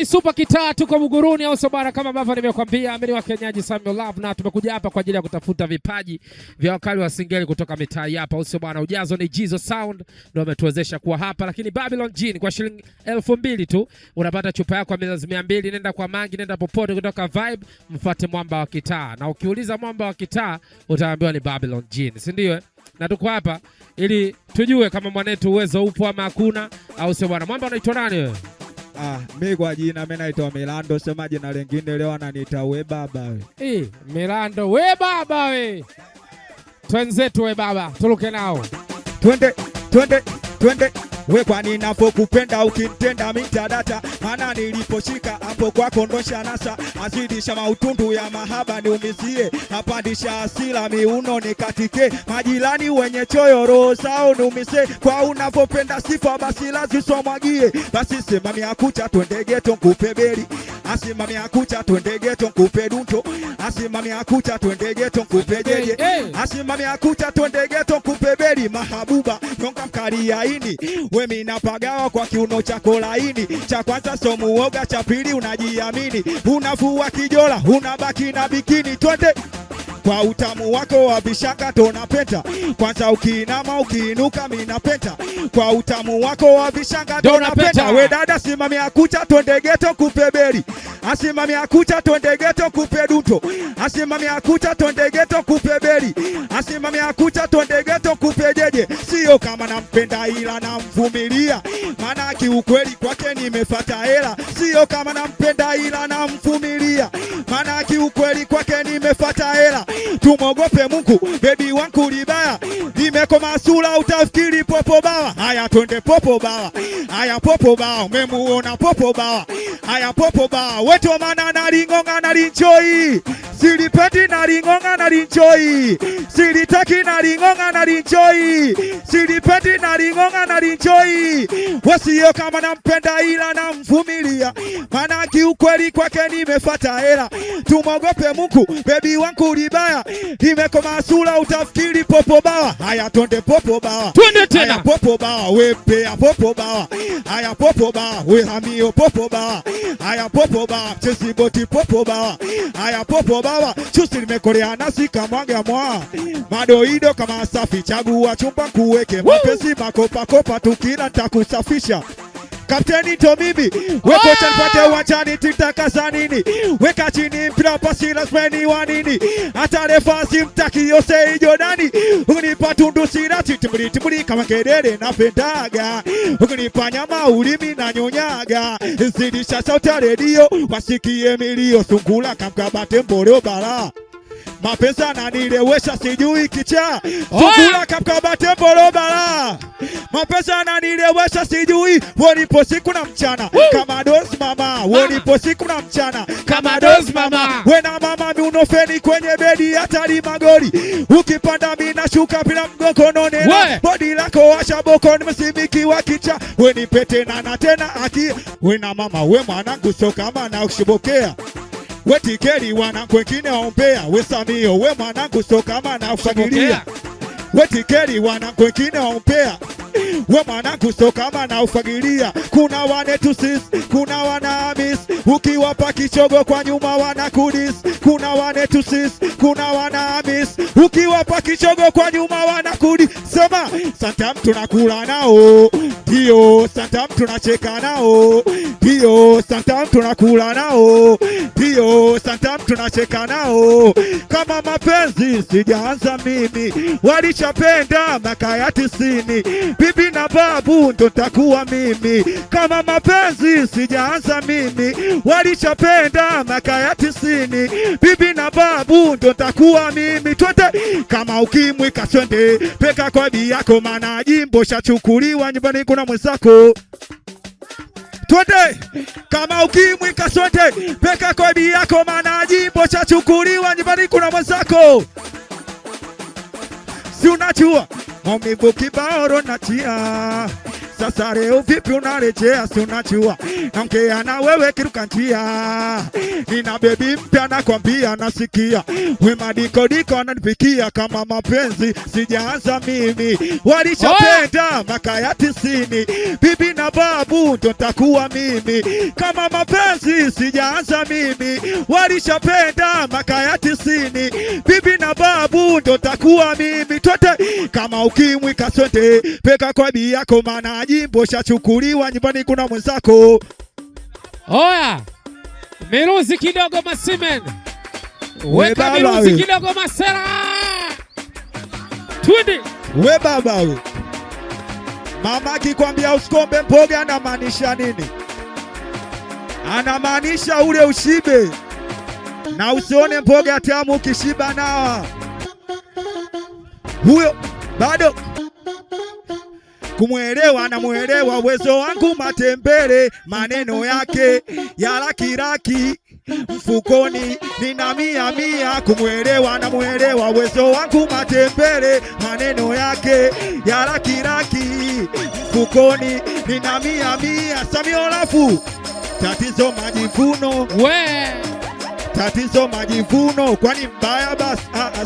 ni Super Kitaa, tuko Buguruni au Sobara kama ambavyo nimekwambia. Amiri wa Kenyaji Samuel Love, na tumekuja hapa kwa ajili ya kutafuta vipaji vya wakali wa singeli kutoka mitaa hapa. Usio bwana, ujazo ni Jizo Sound ndio umetuwezesha kuwa hapa, lakini Babylon Gin kwa shilingi 2000 tu unapata chupa yako ya mililita 200. Nenda kwa Mangi, nenda popote kutoka Vibe, mfuate Mwamba wa Kitaa. Na ukiuliza Mwamba wa Kitaa utaambiwa ni Babylon Gin, si ndio? Na tuko hapa ili tujue kama mwanetu uwezo upo ama hakuna, au sio bwana? Mwamba, unaitwa nani wewe? Mimi kwa jina mimi naitwa Milando, sema jina lingine leo ananiita we baba we. Milando we baba we. Twenzetu we baba, tuluke nao. Twende we, kwani ninapokupenda ukinitenda mitadata, maana niliposhika hapo kwako ndosha nasa, azidisha mautundu ya mahaba niumizie, apandisha hasira miuno nikatike, majirani wenye choyo roho zao niumize, kwa unapopenda sifa basi lazima mwagie, basi simami akucha twende geto nikupe beri, asimami akucha twende geto nikupe dunto, asimami akucha twende geto nikupe jeje, asimami akucha twende geto nikupe beri, mahabuba nyonga mkali yaini, we mina pagawa kwa kiuno chako laini, cha kwanza so muoga, cha pili unajiamini, unafua kijola unabaki na bikini, twende kwa utamu wako wa bishaka tonapeta, kwanza ukiinama ukiinuka mina peta, kwa utamu wako wa bishaka tonapeta, we dada simami akucha twende geto kupe beri, asimami akucha twende geto kupe duto, asimami akucha twende geto kupe beri, asimami akucha twende geto kupe jeje, sio kama nampenda ila namvumilia, maana kiukweli kwake nimefuata hela, sio kama nampenda ila namvumilia, maana kiukweli kwake nimefuata hela, tumogope Mungu baby wangu libaya, nimekoma sura utafikiri popo bawa, haya twende popo bawa, haya popo bawa, umemuona popo bawa, haya popo bawa, wetu maana nalingonga nalinchoi, silipeti nalingonga nalinchoi, silitaki nalingonga nalinchoi, silipeti nalingonga nalinchoi, wasio kama nampenda ila namvumilia, maana kiukweli kwake nimefuata hela, tumogope Mungu baby wangu libaya, nimekoma sura utafikiri popo bawa, haya twende popo bawa, twende tena, haya popo bawa, we pea popo bawa, haya popo bawa, we hamio popo bawa, haya popo bawa, chesi boti popo bawa, haya popo bawa, chusi limekolea nasi kamwaga mwa, madoido kama safi, chagua chumba kuweke, mapesi makopa kopa tukila nitakusafisha, kapteni to mimi, weko chanpate wachani titakasa nini, weka chini mpira pasi rasmeni wa nini, hata refasi mtaki yose Jordani, unipa tundu sirati timuri kama kedere na pendaga, unipa nyama ulimi na nyonyaga, zidisha sauti ya redio wasikie milio, sungula kamkabate mboleo bara, mapesa na nilewesha sijui kicha, sungula kamkabate mboleo bara, mapesa na nilewesha sijui, wonipo siku na mchana, kama dozi mama, wonipo siku na mchana, kama dozi mama, wena mama miunofeni kwenye bedi hatari magori, ukipanda mina shuka bila mgokonone, bodi lako washa boko nimesimiki wa kicha, wenipete na tena aki, wena mama we mwanangu soka mana ushibokea, we tikeri wanangu wengine waombea, we samio we mwanangu soka mana ufagilia, we tikeri wanangu wengine waombea, we mwanangu soka mana ufagilia, kuna wanetu sis, kuna wanahamis, ukiwapa kichogo kwa nyuma wanakudis, kuna wanetu sis, kuna wanahamis, ukiwapa kichogo kwa nyuma wanakudis, sema santam tunakula nao, dio santam tunacheka nao, dio santam tunakula nao, dio santam tunacheka nao, kama mapenzi sijaanza mimi, walishapenda maka ya 90, bibi na babu ndo takuwa mimi, kama mapenzi sijaanza mimi, walishapenda maka ya 90, bibi na babu ndo takuwa mimi, twende kama ukimwi kaswende, peka kodi yako maana jimbo shachukuliwa nyumbani kuna mwenzako, twende kama ukimwi kaswende, peka kodi yako maana jimbo shachukuliwa nyumbani kuna mwenzako, si unajua maumivu kibao natia, Sasa leo vipi unarejea, si unachua naongea na wewe kiruka njia. Nina baby mpya nakwambia, nasikia we madikodiko ananipikia. Kama mapenzi sijaanza mimi, walishapenda maka ya 90. Bibi na babu ndo takuwa mimi. Kama mapenzi sijaanza mimi, walishapenda maka ya 90. Bibi na babu ndo takuwa mimi. Tote kama ukimwi kasonde peka kwa bi yako, maana jimbo shachukuliwa, nyumbani kuna mwenzako. Oya, miruzi kidogo Masimen, weka miruzi kidogo Masera. Twende we baba we. Mama akikwambia usikombe mboga anamaanisha nini? Anamaanisha ule ushibe na usione mboga tamu ukishiba nawa. Huyo bado kumwelewa, namuelewa uwezo wangu matembele, maneno yake ya laki mfukoni nina 100. Kumwelewa, namuelewa uwezo wangu matembele, maneno yake ya laki mfukoni nina 100. Samio lafu tatizo majivuno we, tatizo majivuno, kwani mbaya basi?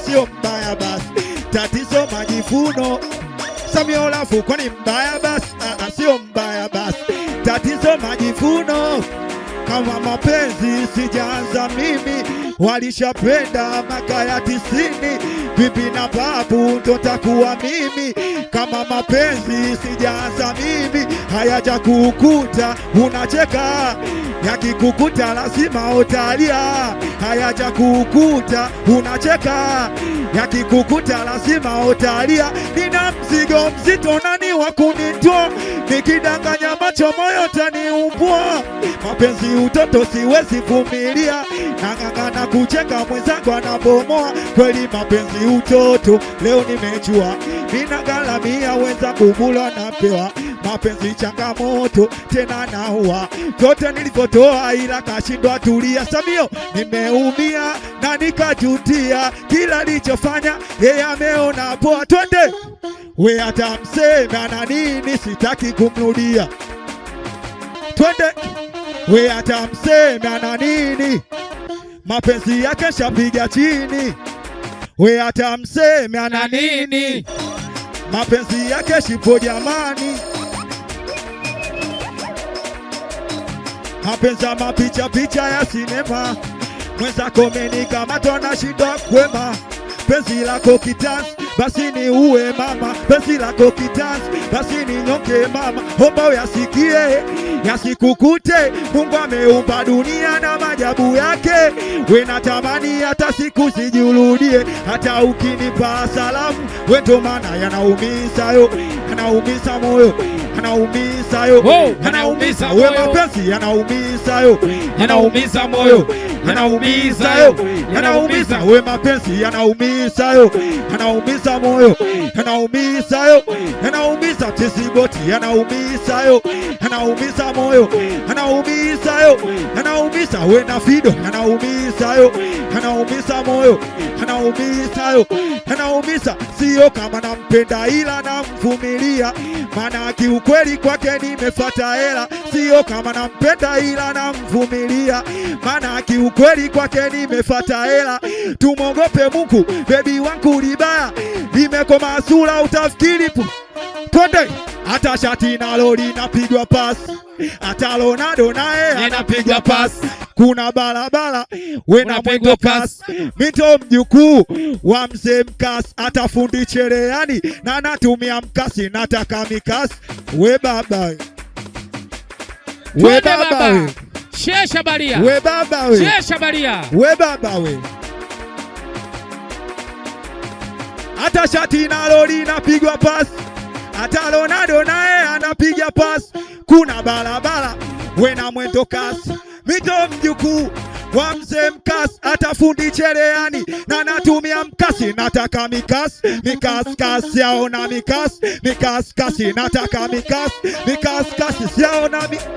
Sio mbaya basi, tatizo majivuno. Samio lafu kwani mbaya basi? Sio mbaya basi, tatizo majivuno. Kama mapenzi sijaanza mimi, walishapenda maka ya 90. Bibi na babu ndo takuwa mimi. Kama mapenzi sijaanza mimi, hayaja kukuta unacheka, yakikukuta lazima utalia. Hayaja kukuta unacheka, yakikukuta lazima utalia. Nina mzigo mzito, nani wa kunitoa? Nikidanganya macho moyo taniumbua. Mapenzi utoto siwezi vumilia, nang'ang'ana kucheka mwenzangu anabomoa. Kweli mapenzi utoto, leo nimejua ninagalamia wenzangu bula napewa. Mapenzi changamoto tena naua, vyote nilivyotoa ila kashindwa tulia. Samio nimeumia na nikajutia, kila lichofanya yeye ameona poa. Twende we, hata mseme na nini sitaki kumrudia. Twende we, hata mseme na nini mapenzi yake shapiga chini. We, hata mseme ana nini mapenzi yake shipo jamani. Mapenzi mapicha picha ya sinema, mwenzako menikamata nashindwa kwema. Penzi lako kitanzi basi ni uwe mama, penzi lako kitanzi basi ni nyonge mama. Omba uyasikie yasikukute, Mungu ameumba dunia na maajabu yake. We natamani hata siku sijurudie, hata ukinipa salamu we ndo maana yanaumiza yo, yanaumiza moyo, yanaumiza yo, yanaumiza we mapenzi, yanaumiza yo, yanaumiza moyo, yanaumiza yo, yanaumiza we mapenzi, yanaumiza yo, yanaumiza moyo, yanaumiza yo, yanaumiza tisiboti, yanaumiza yo, yanaumiza moyo, yanaumiza yo, yanaumiza we na fido, yanaumiza yo, yanaumiza moyo, yanaumiza yo, yanaumiza. Sio kama nampenda ila namvumilia, maana kiukweli kwake nimefuata hela. Sio kama nampenda ila namvumilia, maana kiukweli kwake nimefuata hela. Tumogope Mungu, baby wangu libaya limekoma sura utafikiri pu. Twende hata shati nalo linapigwa pasi, hata Ronaldo naye anapigwa pasi. Kuna barabara we na mwendo kasi, mito mjukuu wa mzee mkasi, atafundi cherehani na natumia mkasi, nataka mikasi. We baba, we baba we, shesha baria, we baba we, shesha baria, we baba we. Hata shati nalo linapigwa pasi, hata Ronaldo naye anapiga pasi. Kuna barabara we na mwendo kasi, mito mjukuu wa mzee mkasi, atafundi cherehani na natumia mkasi, nataka mikasi. Mikasi kasi siaona mikasi, mikasi kasi nataka mikasi, mikasi kasi siaona mikasi.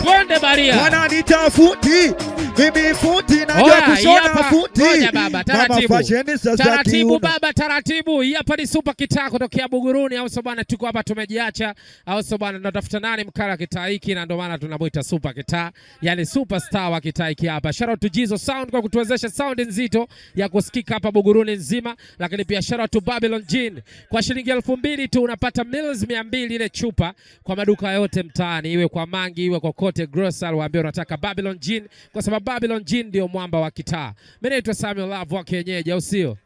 Twende baria, wananitafuti Mimi fundi najua kushona fundi. Ngoja baba, taratibu. Mama fashion sasa Taratibu baba, taratibu. Hapa ni Super Kitaa kutokea Buguruni, au sio bwana? Tuko hapa tumejiacha, au sio bwana? Tunatafuta nani mkala kitaa hiki, na ndio maana tunamuita Super Kitaa, yani superstar wa kitaa hiki hapa. Shout out to Jizo Sound kwa kutuwezesha sound nzito ya kusikika hapa Buguruni nzima, lakini pia shout out to Babylon Gin. Kwa shilingi 2000 tu unapata mils 200 ile chupa kwa maduka yote mtaani, iwe kwa Mangi, iwe kokote grocery, waambie unataka Babylon Gin, kwa sababu Babylon Gin ndio mwamba wa kitaa. Mimi naitwa Samuel Love wa kienyeji, au sio?